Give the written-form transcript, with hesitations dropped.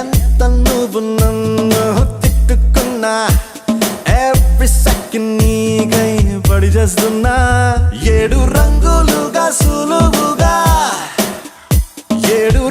ఎంత నువ్వు నన్ను తిట్టుకున్నా ఎవ్రీ సెకండ్ నీకై పడి చేస్తున్నా 7 రంగులుగా సులువుగా 7